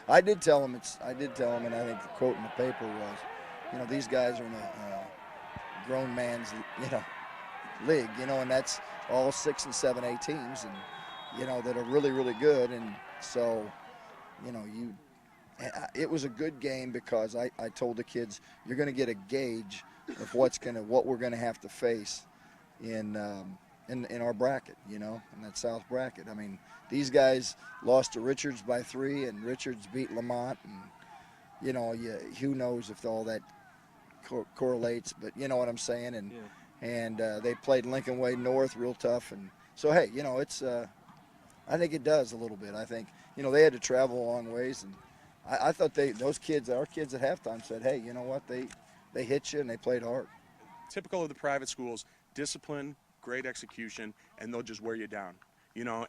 I did tell him and I think the quote in the paper was, these guys are in a grown man's, league, and that's all 6 and 7A teams, and that are really, really good, and so, it was a good game because I told the kids you're going to get a gauge of what we're going to have to face in our bracket, in that South bracket. I mean, these guys lost to Richards by 3, and Richards beat Lamont, and who knows if all that correlates, but you know what I'm saying. And they played Lincoln Way North real tough, and so hey, it's I think it does a little bit. I think they had to travel a long ways, and I thought our kids at halftime said, hey, you know what, they hit you and they played hard. Typical of the private schools, discipline, great execution, and they'll just wear you down,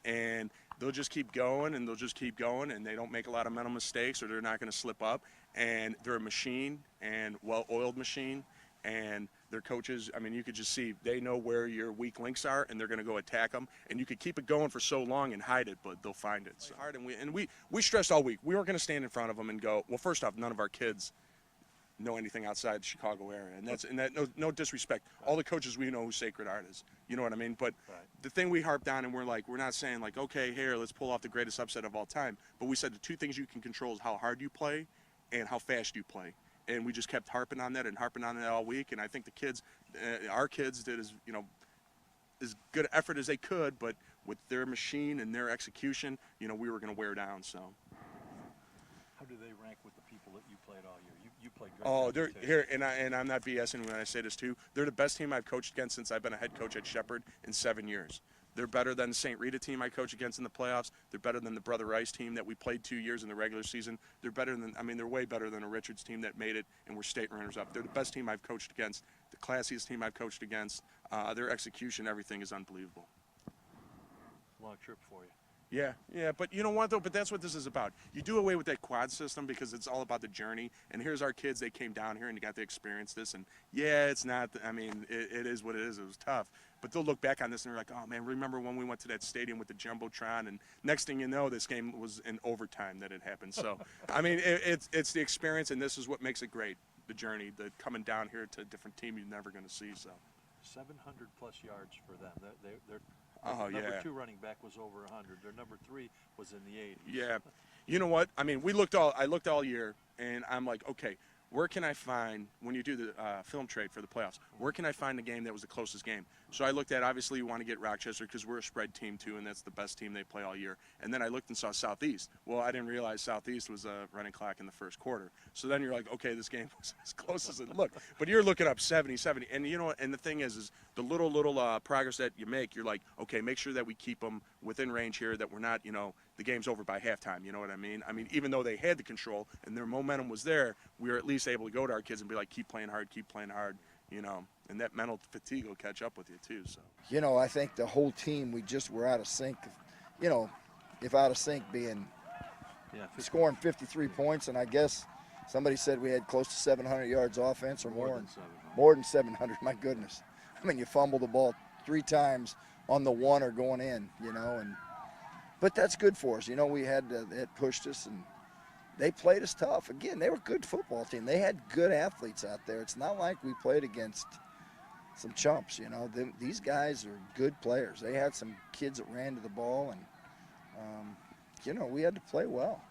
and they'll just keep going and they'll just keep going, and they don't make a lot of mental mistakes, or they're not going to slip up, and they're a machine, and well-oiled machine, and their coaches, I mean, you could just see they know where your weak links are, and they're going to go attack them, and you could keep it going for so long and hide it, but they'll find it. So hard, and we stressed all week. We weren't going to stand in front of them and go, well, first off, none of our kids know anything outside the Chicago area, and no disrespect. All the coaches we know who Sacred Heart is, you know what I mean? But the thing we harped on, and we're not saying like, okay, here, let's pull off the greatest upset of all time, but we said the two things you can control is how hard you play and how fast you play. And we just kept harping on that all week, and I think the kids, our kids did as good effort as they could, but with their machine and their execution, we were going to wear down. So. How do they rank with the people that you played all year? You played great. Oh, they're here, and I'm not BSing when I say this too. They're the best team I've coached against since I've been a head coach at Shepard in 7 years. They're better than the St. Rita team I coached against in the playoffs. They're better than the Brother Rice team that we played 2 years in the regular season. They're way better than a Richards team that made it and were state runners-up. They're the best team I've coached against, the classiest team I've coached against. Their execution, everything is unbelievable. Long trip for you. Yeah, but you know what, though? But that's what this is about. You do away with that quad system because it's all about the journey. And here's our kids. They came down here and they got to experience this. And, yeah, it's not – it is what it is. It was tough. But they'll look back on this and they're like, oh, man, remember when we went to that stadium with the Jumbotron? And next thing you know, this game was in overtime that it happened. So, it's the experience, and this is what makes it great, the journey, the coming down here to a different team you're never going to see. So 700-plus yards for them. They're number 2 running back was over 100. Their number 3 was in the 80s. Yeah. You know what? I looked all year, and I'm like, okay, where can I find, when you do the film trade for the playoffs, where can I find the game that was the closest game? So I looked at, obviously, you want to get Rochester because we're a spread team, too, and that's the best team they play all year. And then I looked and saw Southeast. Well, I didn't realize Southeast was a running clock in the first quarter. So then you're like, okay, this game was as close as it looked. But you're looking up 70. And you know what? And the thing is the little progress that you make, you're like, okay, make sure that we keep them within range here, that we're not, the game's over by halftime. You know what I mean? Even though they had the control and their momentum was there, we were at least able to go to our kids and be like, keep playing hard, and that mental fatigue will catch up with you too. So I think the whole team, we just were out of sync. If out of sync being scoring 53 points, and I guess somebody said we had close to 700 yards offense or more. More than 700, my goodness. You fumble the ball 3 times on the one or going in, but that's good for us. We had it pushed us, and they played us tough. Again, they were a good football team. They had good athletes out there. It's not like we played against some chumps, These guys are good players. They had some kids that ran to the ball, and, we had to play well.